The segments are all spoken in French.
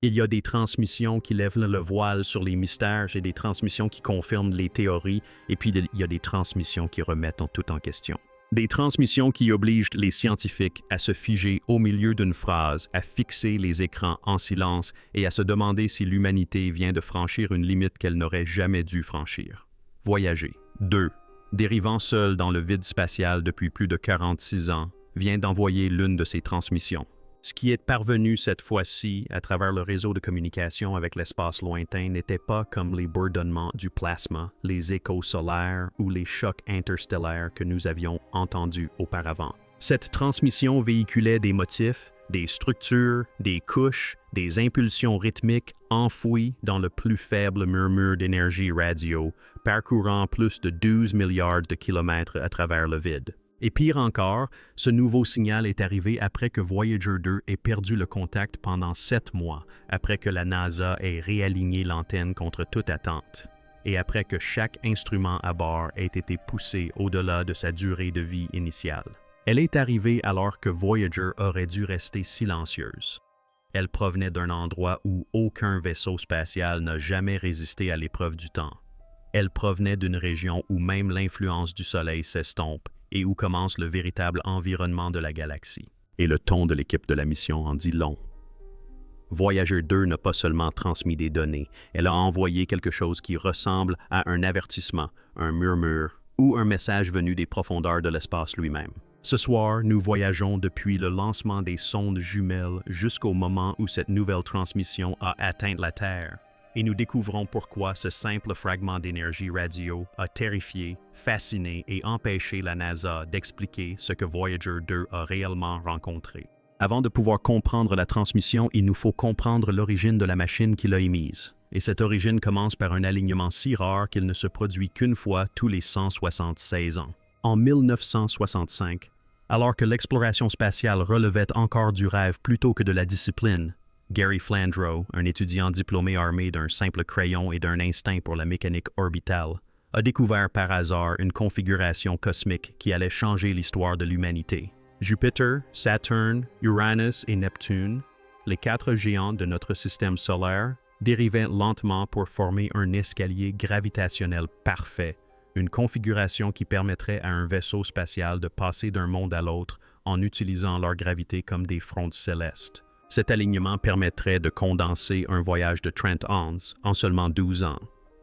Il y a des transmissions qui lèvent le voile sur les mystères, j'ai des transmissions qui confirment les théories, et puis il y a des transmissions qui remettent tout en question. Des transmissions qui obligent les scientifiques à se figer au milieu d'une phrase, à fixer les écrans en silence et à se demander si l'humanité vient de franchir une limite qu'elle n'aurait jamais dû franchir. Voyager. 2. Dérivant seul dans le vide spatial depuis plus de 46 ans, vient d'envoyer l'une de ses transmissions. Ce qui est parvenu cette fois-ci à travers le réseau de communication avec l'espace lointain n'était pas comme les bourdonnements du plasma, les échos solaires ou les chocs interstellaires que nous avions entendus auparavant. Cette transmission véhiculait des motifs, des structures, des couches, des impulsions rythmiques enfouies dans le plus faible murmure d'énergie radio, parcourant plus de 12 milliards de kilomètres à travers le vide. Et pire encore, ce nouveau signal est arrivé après que Voyager 2 ait perdu le contact pendant 7 mois, après que la NASA ait réaligné l'antenne contre toute attente, et après que chaque instrument à bord ait été poussé au-delà de sa durée de vie initiale. Elle est arrivée alors que Voyager aurait dû rester silencieuse. Elle provenait d'un endroit où aucun vaisseau spatial n'a jamais résisté à l'épreuve du temps. Elle provenait d'une région où même l'influence du Soleil s'estompe et où commence le véritable environnement de la galaxie. Et le ton de l'équipe de la mission en dit long. Voyager 2 n'a pas seulement transmis des données, elle a envoyé quelque chose qui ressemble à un avertissement, un murmure ou un message venu des profondeurs de l'espace lui-même. Ce soir, nous voyageons depuis le lancement des sondes jumelles jusqu'au moment où cette nouvelle transmission a atteint la Terre. Et nous découvrons pourquoi ce simple fragment d'énergie radio a terrifié, fasciné et empêché la NASA d'expliquer ce que Voyager 2 a réellement rencontré. Avant de pouvoir comprendre la transmission, il nous faut comprendre l'origine de la machine qui l'a émise. Et cette origine commence par un alignement si rare qu'il ne se produit qu'une fois tous les 176 ans. En 1965, alors que l'exploration spatiale relevait encore du rêve plutôt que de la discipline, Gary Flandreau, un étudiant diplômé armé d'un simple crayon et d'un instinct pour la mécanique orbitale, a découvert par hasard une configuration cosmique qui allait changer l'histoire de l'humanité. Jupiter, Saturne, Uranus et Neptune, les 4 géants de notre système solaire, dérivaient lentement pour former un escalier gravitationnel parfait, une configuration qui permettrait à un vaisseau spatial de passer d'un monde à l'autre en utilisant leur gravité comme des frondes célestes. Cet alignement permettrait de condenser un voyage de 30 ans en seulement 12 ans.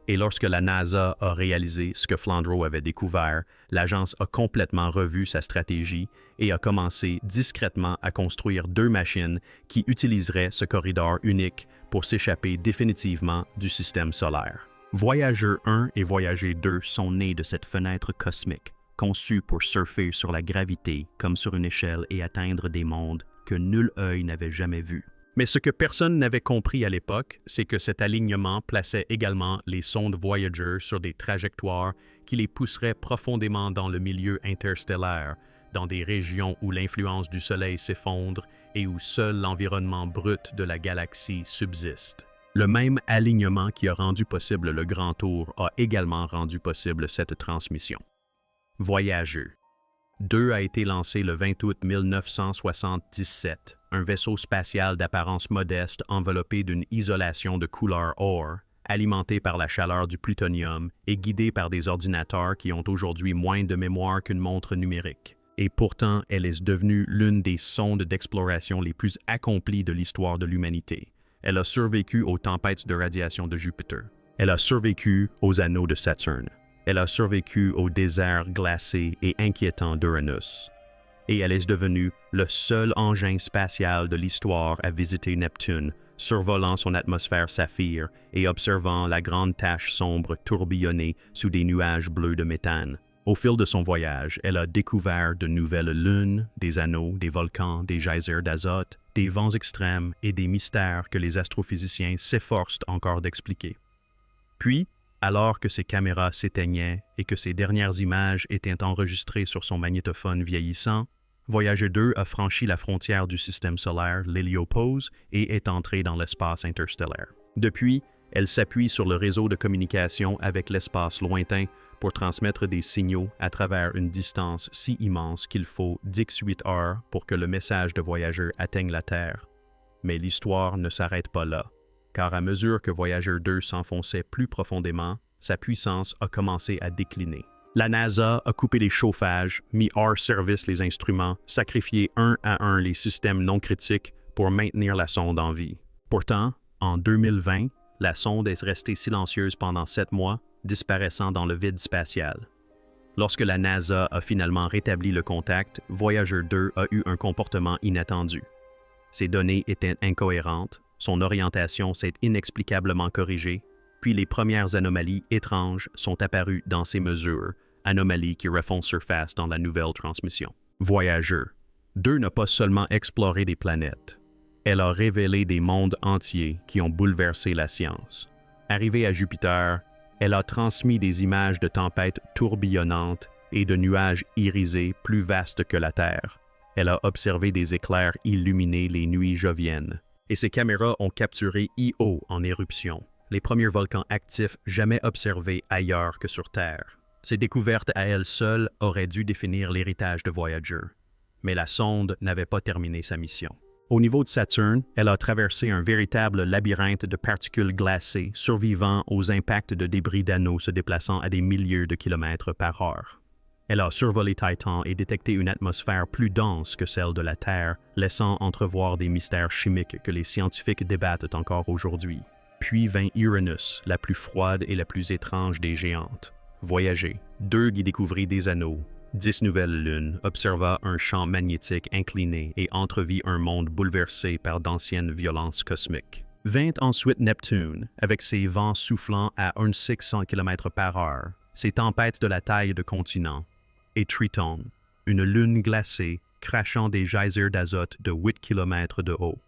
Et lorsque la NASA a réalisé ce que Flandreau avait découvert, l'agence a complètement revu sa stratégie et a commencé discrètement à construire 2 machines qui utiliseraient ce corridor unique pour s'échapper définitivement du système solaire. Voyager 1 et Voyager 2 sont nés de cette fenêtre cosmique, conçue pour surfer sur la gravité comme sur une échelle et atteindre des mondes que nul œil n'avait jamais vus. Mais ce que personne n'avait compris à l'époque, c'est que cet alignement plaçait également les sondes Voyager sur des trajectoires qui les pousseraient profondément dans le milieu interstellaire, dans des régions où l'influence du Soleil s'effondre et où seul l'environnement brut de la galaxie subsiste. Le même alignement qui a rendu possible le Grand Tour a également rendu possible cette transmission. Voyager 2 a été lancé le 20 août 1977, un vaisseau spatial d'apparence modeste enveloppé d'une isolation de couleur or, alimenté par la chaleur du plutonium et guidé par des ordinateurs qui ont aujourd'hui moins de mémoire qu'une montre numérique. Et pourtant, elle est devenue l'une des sondes d'exploration les plus accomplies de l'histoire de l'humanité. Elle a survécu aux tempêtes de radiation de Jupiter. Elle a survécu aux anneaux de Saturne. Elle a survécu au désert glacé et inquiétant d'Uranus. Et elle est devenue le seul engin spatial de l'histoire à visiter Neptune, survolant son atmosphère saphir et observant la grande tache sombre tourbillonner sous des nuages bleus de méthane. Au fil de son voyage, elle a découvert de nouvelles lunes, des anneaux, des volcans, des geysers d'azote, des vents extrêmes et des mystères que les astrophysiciens s'efforcent encore d'expliquer. Puis, alors que ses caméras s'éteignaient et que ses dernières images étaient enregistrées sur son magnétophone vieillissant, Voyager 2 a franchi la frontière du système solaire, l'héliopause, et est entré dans l'espace interstellaire. Depuis, elle s'appuie sur le réseau de communication avec l'espace lointain pour transmettre des signaux à travers une distance si immense qu'il faut 18 heures pour que le message de Voyager atteigne la Terre. Mais l'histoire ne s'arrête pas là, car à mesure que Voyager 2 s'enfonçait plus profondément, sa puissance a commencé à décliner. La NASA a coupé les chauffages, mis hors service les instruments, sacrifié un à un les systèmes non critiques pour maintenir la sonde en vie. Pourtant, en 2020, la sonde est restée silencieuse pendant 7 mois, disparaissant dans le vide spatial. Lorsque la NASA a finalement rétabli le contact, Voyager 2 a eu un comportement inattendu. Ses données étaient incohérentes, son orientation s'est inexplicablement corrigée, puis les premières anomalies étranges sont apparues dans ses mesures, anomalies qui refont surface dans la nouvelle transmission. Voyager 2 n'a pas seulement exploré des planètes, elle a révélé des mondes entiers qui ont bouleversé la science. Arrivée à Jupiter, elle a transmis des images de tempêtes tourbillonnantes et de nuages irisés plus vastes que la Terre. Elle a observé des éclairs illuminer les nuits joviennes. Et ses caméras ont capturé Io en éruption, les premiers volcans actifs jamais observés ailleurs que sur Terre. Ces découvertes à elles seules auraient dû définir l'héritage de Voyager. Mais la sonde n'avait pas terminé sa mission. Au niveau de Saturne, elle a traversé un véritable labyrinthe de particules glacées survivant aux impacts de débris d'anneaux se déplaçant à des milliers de kilomètres par heure. Elle a survolé Titan et détecté une atmosphère plus dense que celle de la Terre, laissant entrevoir des mystères chimiques que les scientifiques débattent encore aujourd'hui. Puis vint Uranus, la plus froide et la plus étrange des géantes. Voyager 2 y découvrit des anneaux, 10 nouvelles lunes, observa un champ magnétique incliné et entrevit un monde bouleversé par d'anciennes violences cosmiques. Vint ensuite Neptune, avec ses vents soufflant à 1600 km par heure, ses tempêtes de la taille de continents, et Triton, une lune glacée crachant des geysers d'azote de 8 km de haut.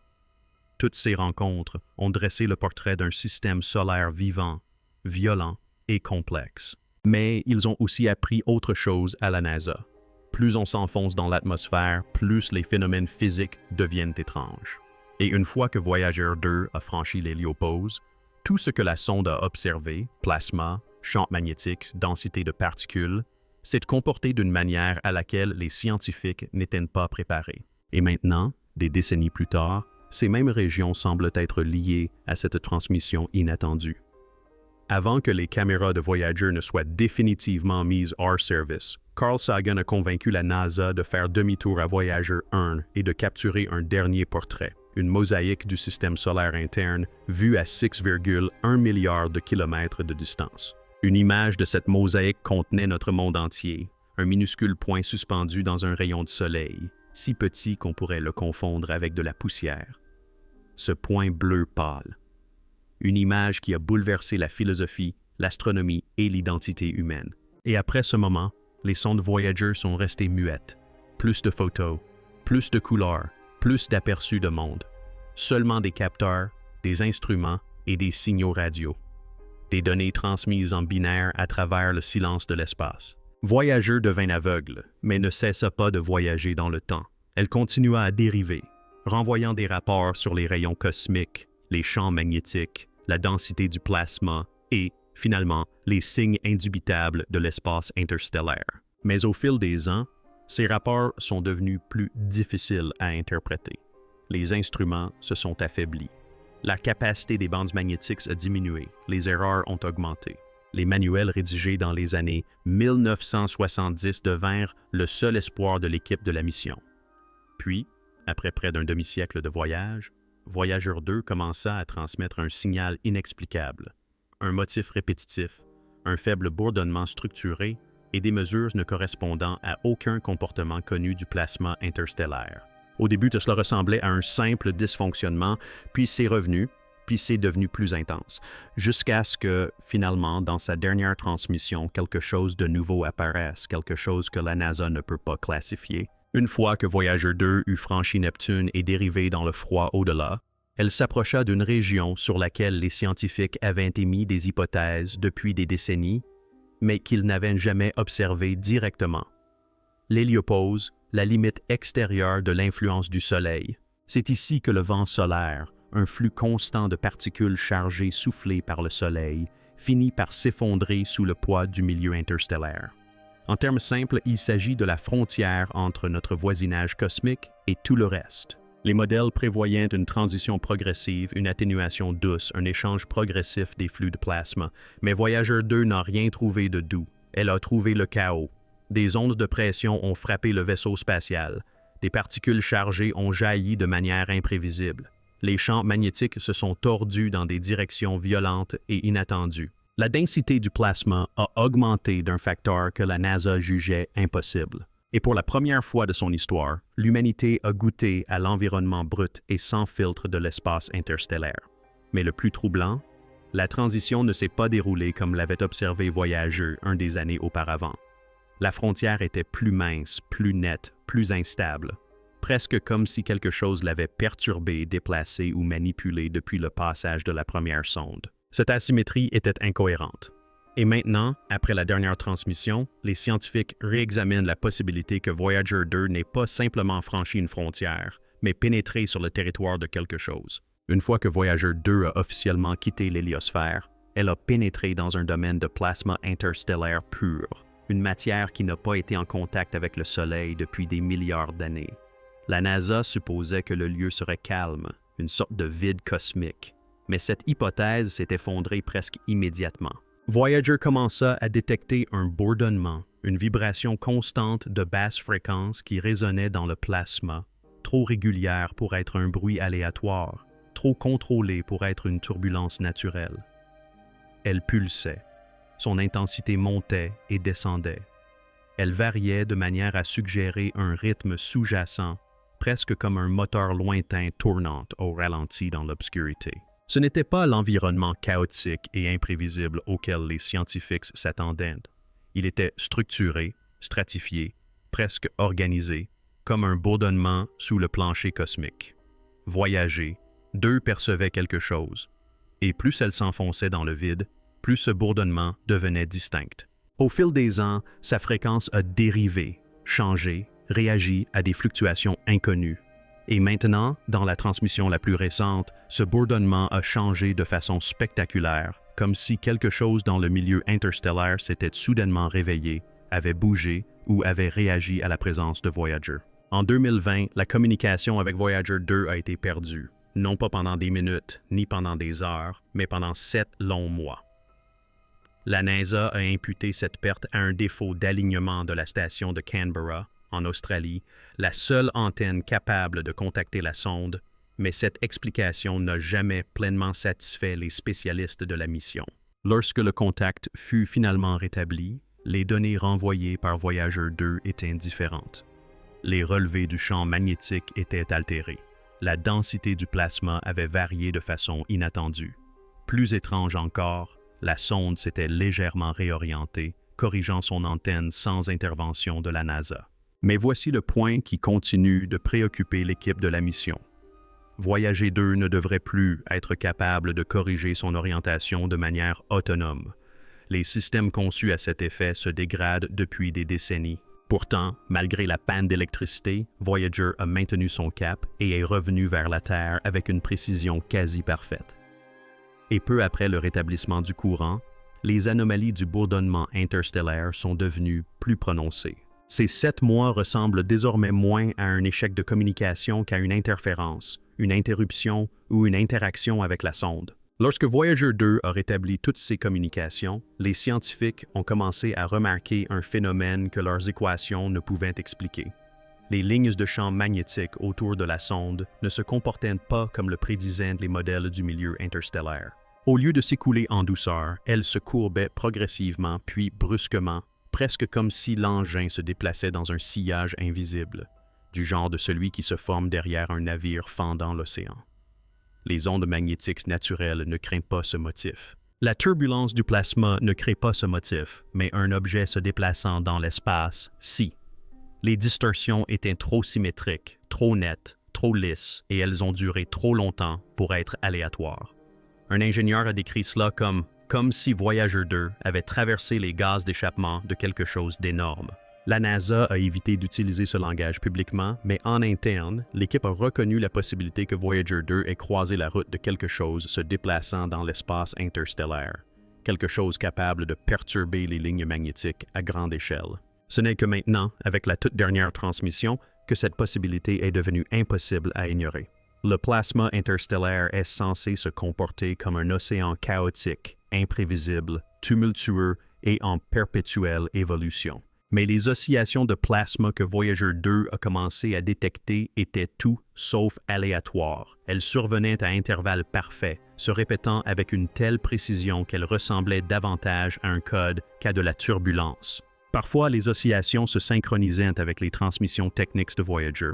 Toutes ces rencontres ont dressé le portrait d'un système solaire vivant, violent et complexe. Mais ils ont aussi appris autre chose à la NASA. Plus on s'enfonce dans l'atmosphère, plus les phénomènes physiques deviennent étranges. Et une fois que Voyager 2 a franchi l'héliopause, tout ce que la sonde a observé, plasma, champ magnétique, densité de particules, s'est comporté d'une manière à laquelle les scientifiques n'étaient pas préparés. Et maintenant, des décennies plus tard, ces mêmes régions semblent être liées à cette transmission inattendue. Avant que les caméras de Voyager ne soient définitivement mises hors service, Carl Sagan a convaincu la NASA de faire demi-tour à Voyager 1 et de capturer un dernier portrait, une mosaïque du système solaire interne vue à 6,1 milliards de kilomètres de distance. Une image de cette mosaïque contenait notre monde entier, un minuscule point suspendu dans un rayon de soleil, si petit qu'on pourrait le confondre avec de la poussière. Ce point bleu pâle. Une image qui a bouleversé la philosophie, l'astronomie et l'identité humaine. Et après ce moment, les sondes Voyager sont restées muettes. Plus de photos, plus de couleurs, plus d'aperçus de monde. Seulement des capteurs, des instruments et des signaux radio. Des données transmises en binaire à travers le silence de l'espace. Voyager devint aveugle, mais ne cessa pas de voyager dans le temps. Elle continua à dériver, renvoyant des rapports sur les rayons cosmiques, les champs magnétiques, la densité du plasma et, finalement, les signes indubitables de l'espace interstellaire. Mais au fil des ans, ces rapports sont devenus plus difficiles à interpréter. Les instruments se sont affaiblis. La capacité des bandes magnétiques a diminué, les erreurs ont augmenté. Les manuels rédigés dans les années 1970 devinrent le seul espoir de l'équipe de la mission. Puis, après près d'un demi-siècle de voyage, Voyager 2 commença à transmettre un signal inexplicable, un motif répétitif, un faible bourdonnement structuré et des mesures ne correspondant à aucun comportement connu du plasma interstellaire. Au début, cela ressemblait à un simple dysfonctionnement, puis c'est revenu, puis c'est devenu plus intense, jusqu'à ce que, finalement, dans sa dernière transmission, quelque chose de nouveau apparaisse, quelque chose que la NASA ne peut pas classifier. Une fois que Voyager 2 eut franchi Neptune et dérivé dans le froid au-delà, elle s'approcha d'une région sur laquelle les scientifiques avaient émis des hypothèses depuis des décennies, mais qu'ils n'avaient jamais observées directement. L'héliopause, la limite extérieure de l'influence du Soleil. C'est ici que le vent solaire, un flux constant de particules chargées soufflées par le Soleil, finit par s'effondrer sous le poids du milieu interstellaire. En termes simples, il s'agit de la frontière entre notre voisinage cosmique et tout le reste. Les modèles prévoyaient une transition progressive, une atténuation douce, un échange progressif des flux de plasma, mais Voyager 2 n'a rien trouvé de doux. Elle a trouvé le chaos. Des ondes de pression ont frappé le vaisseau spatial. Des particules chargées ont jailli de manière imprévisible. Les champs magnétiques se sont tordus dans des directions violentes et inattendues. La densité du plasma a augmenté d'un facteur que la NASA jugeait impossible. Et pour la première fois de son histoire, l'humanité a goûté à l'environnement brut et sans filtre de l'espace interstellaire. Mais le plus troublant, la transition ne s'est pas déroulée comme l'avait observé Voyager des années auparavant. La frontière était plus mince, plus nette, plus instable, presque comme si quelque chose l'avait perturbé, déplacé ou manipulé depuis le passage de la première sonde. Cette asymétrie était incohérente. Et maintenant, après la dernière transmission, les scientifiques réexaminent la possibilité que Voyager 2 n'ait pas simplement franchi une frontière, mais pénétré sur le territoire de quelque chose. Une fois que Voyager 2 a officiellement quitté l'héliosphère, elle a pénétré dans un domaine de plasma interstellaire pur, une matière qui n'a pas été en contact avec le Soleil depuis des milliards d'années. La NASA supposait que le lieu serait calme, une sorte de vide cosmique, mais cette hypothèse s'est effondrée presque immédiatement. Voyager commença à détecter un bourdonnement, une vibration constante de basse fréquence qui résonnait dans le plasma, trop régulière pour être un bruit aléatoire, trop contrôlée pour être une turbulence naturelle. Elle pulsait. Son intensité montait et descendait. Elle variait de manière à suggérer un rythme sous-jacent, presque comme un moteur lointain tournant au ralenti dans l'obscurité. Ce n'était pas l'environnement chaotique et imprévisible auquel les scientifiques s'attendaient. Il était structuré, stratifié, presque organisé, comme un bourdonnement sous le plancher cosmique. Voyager, 2 percevaient quelque chose, et plus elle s'enfonçait dans le vide, plus ce bourdonnement devenait distinct. Au fil des ans, sa fréquence a dérivé, changé, réagi à des fluctuations inconnues. Et maintenant, dans la transmission la plus récente, ce bourdonnement a changé de façon spectaculaire, comme si quelque chose dans le milieu interstellaire s'était soudainement réveillé, avait bougé ou avait réagi à la présence de Voyager. En 2020, la communication avec Voyager 2 a été perdue, non pas pendant des minutes, ni pendant des heures, mais pendant 7 longs mois. La NASA a imputé cette perte à un défaut d'alignement de la station de Canberra, en Australie, la seule antenne capable de contacter la sonde, mais cette explication n'a jamais pleinement satisfait les spécialistes de la mission. Lorsque le contact fut finalement rétabli, les données renvoyées par Voyager 2 étaient différentes. Les relevés du champ magnétique étaient altérés. La densité du plasma avait varié de façon inattendue. Plus étrange encore, la sonde s'était légèrement réorientée, corrigeant son antenne sans intervention de la NASA. Mais voici le point qui continue de préoccuper l'équipe de la mission. Voyager 2 ne devrait plus être capable de corriger son orientation de manière autonome. Les systèmes conçus à cet effet se dégradent depuis des décennies. Pourtant, malgré la panne d'électricité, Voyager a maintenu son cap et est revenu vers la Terre avec une précision quasi parfaite. Et peu après le rétablissement du courant, les anomalies du bourdonnement interstellaire sont devenues plus prononcées. Ces 7 mois ressemblent désormais moins à un échec de communication qu'à une interférence, une interruption ou une interaction avec la sonde. Lorsque Voyager 2 a rétabli toutes ses communications, les scientifiques ont commencé à remarquer un phénomène que leurs équations ne pouvaient expliquer. Les lignes de champ magnétique autour de la sonde ne se comportaient pas comme le prédisaient les modèles du milieu interstellaire. Au lieu de s'écouler en douceur, elles se courbaient progressivement puis brusquement, presque comme si l'engin se déplaçait dans un sillage invisible, du genre de celui qui se forme derrière un navire fendant l'océan. Les ondes magnétiques naturelles ne créent pas ce motif. La turbulence du plasma ne crée pas ce motif, mais un objet se déplaçant dans l'espace, si. Les distorsions étaient trop symétriques, trop nettes, trop lisses, et elles ont duré trop longtemps pour être aléatoires. Un ingénieur a décrit cela comme si Voyager 2 avait traversé les gaz d'échappement de quelque chose d'énorme. La NASA a évité d'utiliser ce langage publiquement, mais en interne, l'équipe a reconnu la possibilité que Voyager 2 ait croisé la route de quelque chose se déplaçant dans l'espace interstellaire, quelque chose capable de perturber les lignes magnétiques à grande échelle. Ce n'est que maintenant, avec la toute dernière transmission, que cette possibilité est devenue impossible à ignorer. Le plasma interstellaire est censé se comporter comme un océan chaotique, imprévisible, tumultueux et en perpétuelle évolution. Mais les oscillations de plasma que Voyager 2 a commencé à détecter étaient tout sauf aléatoires. Elles survenaient à intervalles parfaits, se répétant avec une telle précision qu'elles ressemblaient davantage à un code qu'à de la turbulence. Parfois, les oscillations se synchronisaient avec les transmissions techniques de Voyager.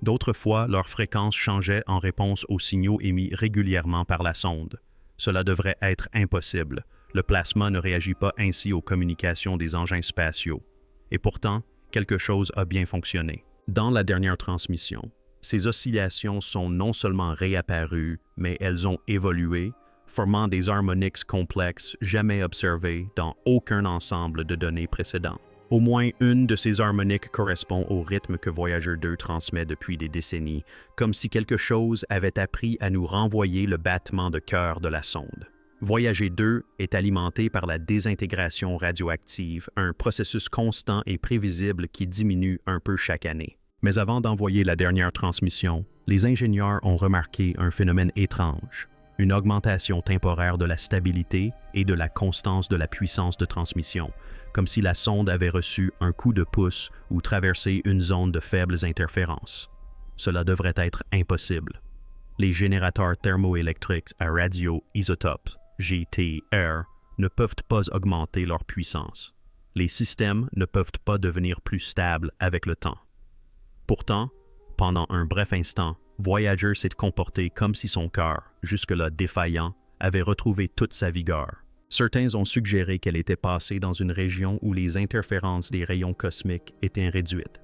D'autres fois, leur fréquence changeait en réponse aux signaux émis régulièrement par la sonde. Cela devrait être impossible. Le plasma ne réagit pas ainsi aux communications des engins spatiaux. Et pourtant, quelque chose a bien fonctionné. Dans la dernière transmission, ces oscillations sont non seulement réapparues, mais elles ont évolué, formant des harmoniques complexes jamais observées dans aucun ensemble de données précédent. Au moins une de ces harmoniques correspond au rythme que Voyager 2 transmet depuis des décennies, comme si quelque chose avait appris à nous renvoyer le battement de cœur de la sonde. Voyager 2 est alimenté par la désintégration radioactive, un processus constant et prévisible qui diminue un peu chaque année. Mais avant d'envoyer la dernière transmission, les ingénieurs ont remarqué un phénomène étrange, une augmentation temporaire de la stabilité et de la constance de la puissance de transmission, comme si la sonde avait reçu un coup de pouce ou traversé une zone de faibles interférences. Cela devrait être impossible. Les générateurs thermoélectriques à radioisotopes GTR ne peuvent pas augmenter leur puissance. Les systèmes ne peuvent pas devenir plus stables avec le temps. Pourtant, pendant un bref instant, Voyager s'est comporté comme si son cœur, jusque-là défaillant, avait retrouvé toute sa vigueur. Certains ont suggéré qu'elle était passée dans une région où les interférences des rayons cosmiques étaient réduites.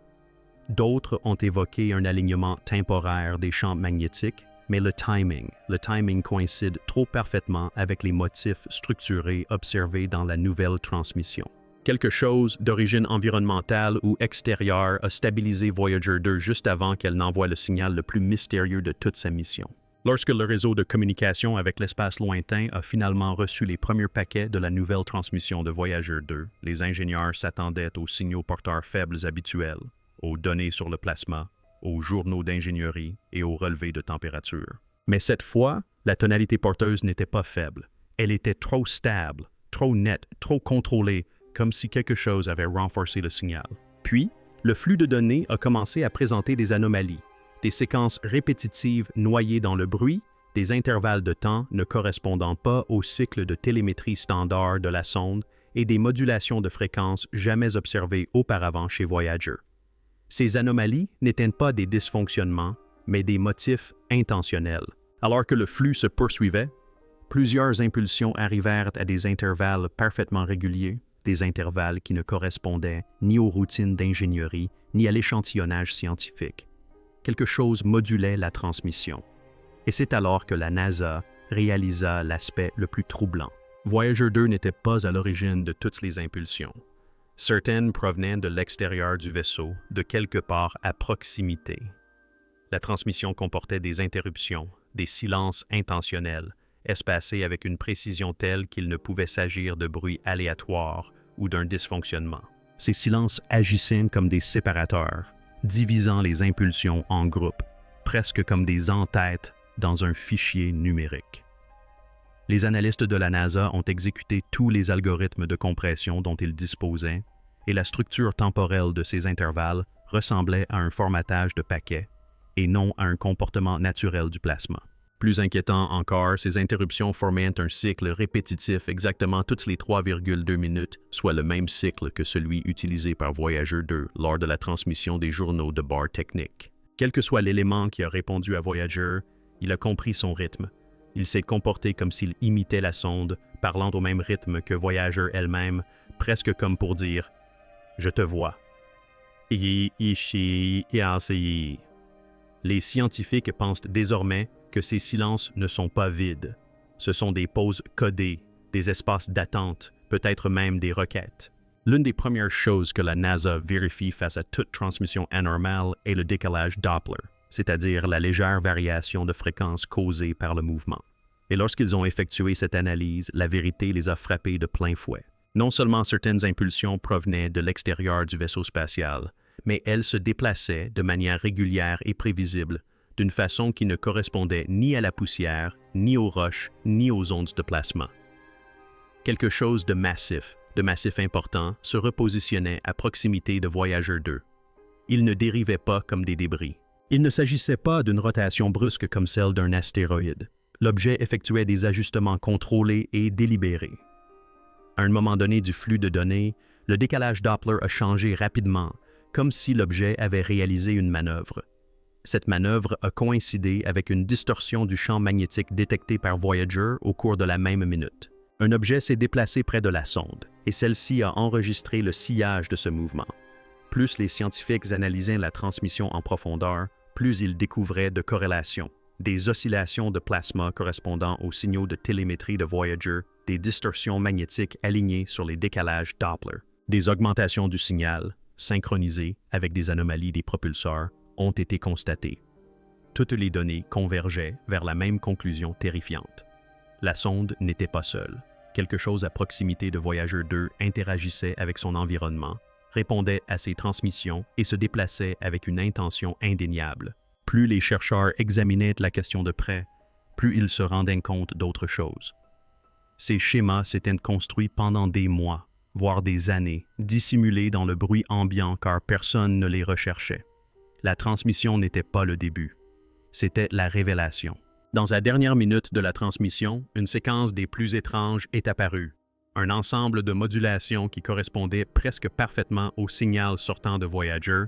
D'autres ont évoqué un alignement temporaire des champs magnétiques, mais le timing coïncide trop parfaitement avec les motifs structurés observés dans la nouvelle transmission. Quelque chose d'origine environnementale ou extérieure a stabilisé Voyager 2 juste avant qu'elle n'envoie le signal le plus mystérieux de toute sa mission. Lorsque le réseau de communication avec l'espace lointain a finalement reçu les premiers paquets de la nouvelle transmission de Voyager 2, les ingénieurs s'attendaient aux signaux porteurs faibles habituels, aux données sur le plasma, aux journaux d'ingénierie et aux relevés de température. Mais cette fois, la tonalité porteuse n'était pas faible. Elle était trop stable, trop nette, trop contrôlée, comme si quelque chose avait renforcé le signal. Puis, le flux de données a commencé à présenter des anomalies, des séquences répétitives noyées dans le bruit, des intervalles de temps ne correspondant pas au cycle de télémétrie standard de la sonde et des modulations de fréquences jamais observées auparavant chez Voyager. Ces anomalies n'étaient pas des dysfonctionnements, mais des motifs intentionnels. Alors que le flux se poursuivait, plusieurs impulsions arrivèrent à des intervalles parfaitement réguliers, des intervalles qui ne correspondaient ni aux routines d'ingénierie, ni à l'échantillonnage scientifique. Quelque chose modulait la transmission. Et c'est alors que la NASA réalisa l'aspect le plus troublant. Voyager 2 n'était pas à l'origine de toutes les impulsions. Certaines provenaient de l'extérieur du vaisseau, de quelque part à proximité. La transmission comportait des interruptions, des silences intentionnels, espacés avec une précision telle qu'il ne pouvait s'agir de bruits aléatoires ou d'un dysfonctionnement. Ces silences agissaient comme des séparateurs, divisant les impulsions en groupes, presque comme des entêtes dans un fichier numérique. Les analystes de la NASA ont exécuté tous les algorithmes de compression dont ils disposaient, et la structure temporelle de ces intervalles ressemblait à un formatage de paquets et non à un comportement naturel du plasma. Plus inquiétant encore, ces interruptions formaient un cycle répétitif exactement toutes les 3,2 minutes, soit le même cycle que celui utilisé par Voyager 2 lors de la transmission des journaux de bord technique. Quel que soit l'élément qui a répondu à Voyager, il a compris son rythme. Il s'est comporté comme s'il imitait la sonde, parlant au même rythme que Voyager elle-même, presque comme pour dire « Je te vois ». Les scientifiques pensent désormais que ces silences ne sont pas vides. Ce sont des pauses codées, des espaces d'attente, peut-être même des requêtes. L'une des premières choses que la NASA vérifie face à toute transmission anormale est le décalage Doppler, c'est-à-dire la légère variation de fréquence causée par le mouvement. Et lorsqu'ils ont effectué cette analyse, la vérité les a frappés de plein fouet. Non seulement certaines impulsions provenaient de l'extérieur du vaisseau spatial, mais elle se déplaçait de manière régulière et prévisible, d'une façon qui ne correspondait ni à la poussière, ni aux roches, ni aux ondes de plasma. Quelque chose de massif important, se repositionnait à proximité de Voyager 2. Il ne dérivait pas comme des débris. Il ne s'agissait pas d'une rotation brusque comme celle d'un astéroïde. L'objet effectuait des ajustements contrôlés et délibérés. À un moment donné du flux de données, le décalage Doppler a changé rapidement, comme si l'objet avait réalisé une manœuvre. Cette manœuvre a coïncidé avec une distorsion du champ magnétique détecté par Voyager au cours de la même minute. Un objet s'est déplacé près de la sonde, et celle-ci a enregistré le sillage de ce mouvement. Plus les scientifiques analysaient la transmission en profondeur, plus ils découvraient de corrélations, des oscillations de plasma correspondant aux signaux de télémétrie de Voyager, des distorsions magnétiques alignées sur les décalages Doppler. Des augmentations du signal, synchronisées avec des anomalies des propulseurs, ont été constatées. Toutes les données convergeaient vers la même conclusion terrifiante. La sonde n'était pas seule. Quelque chose à proximité de Voyager 2 interagissait avec son environnement, répondait à ses transmissions et se déplaçait avec une intention indéniable. Plus les chercheurs examinaient la question de près, plus ils se rendaient compte d'autres choses. Ces schémas s'étaient construits pendant des mois, voire des années, dissimulés dans le bruit ambiant car personne ne les recherchait. La transmission n'était pas le début, c'était la révélation. Dans la dernière minute de la transmission, une séquence des plus étranges est apparue. Un ensemble de modulations qui correspondait presque parfaitement au signal sortant de Voyager,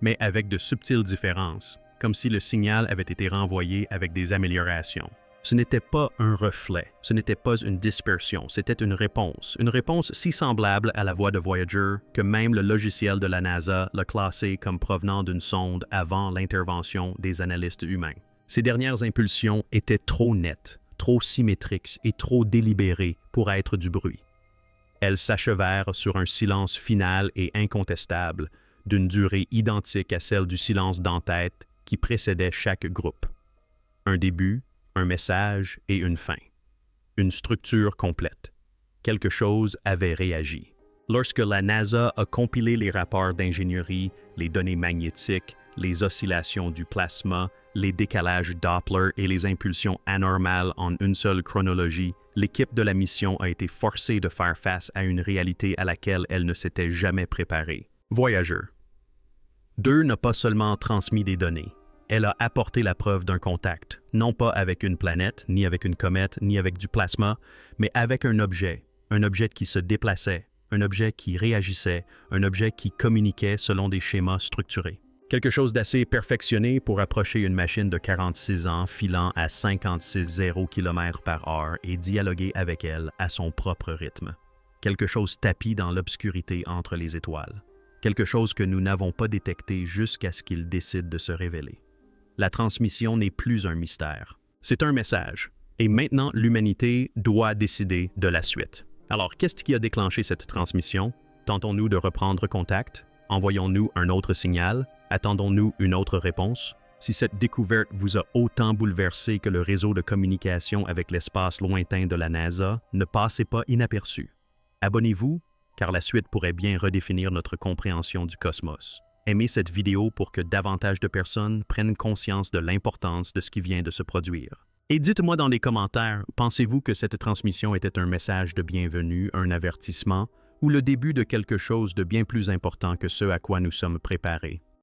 mais avec de subtiles différences, comme si le signal avait été renvoyé avec des améliorations. Ce n'était pas un reflet, ce n'était pas une dispersion, c'était une réponse si semblable à la voix de Voyager que même le logiciel de la NASA l'a classé comme provenant d'une sonde avant l'intervention des analystes humains. Ces dernières impulsions étaient trop nettes, trop symétriques et trop délibérées pour être du bruit. Elles s'achevèrent sur un silence final et incontestable, d'une durée identique à celle du silence d'entête qui précédait chaque groupe. Un début, un message et une fin. Une structure complète. Quelque chose avait réagi. Lorsque la NASA a compilé les rapports d'ingénierie, les données magnétiques, les oscillations du plasma, les décalages Doppler et les impulsions anormales en une seule chronologie, l'équipe de la mission a été forcée de faire face à une réalité à laquelle elle ne s'était jamais préparée. Voyager 2 n'a pas seulement transmis des données, elle a apporté la preuve d'un contact, non pas avec une planète, ni avec une comète, ni avec du plasma, mais avec un objet qui se déplaçait, un objet qui réagissait, un objet qui communiquait selon des schémas structurés. Quelque chose d'assez perfectionné pour approcher une machine de 46 ans filant à 56,0 km/h et dialoguer avec elle à son propre rythme. Quelque chose tapi dans l'obscurité entre les étoiles. Quelque chose que nous n'avons pas détecté jusqu'à ce qu'il décide de se révéler. La transmission n'est plus un mystère. C'est un message. Et maintenant, l'humanité doit décider de la suite. Alors, qu'est-ce qui a déclenché cette transmission? Tentons-nous de reprendre contact? Envoyons-nous un autre signal? Attendons-nous une autre réponse? Si cette découverte vous a autant bouleversé que le réseau de communication avec l'espace lointain de la NASA, ne passez pas inaperçu. Abonnez-vous, car la suite pourrait bien redéfinir notre compréhension du cosmos. Aimez cette vidéo pour que davantage de personnes prennent conscience de l'importance de ce qui vient de se produire. Et dites-moi dans les commentaires, pensez-vous que cette transmission était un message de bienvenue, un avertissement, ou le début de quelque chose de bien plus important que ce à quoi nous sommes préparés?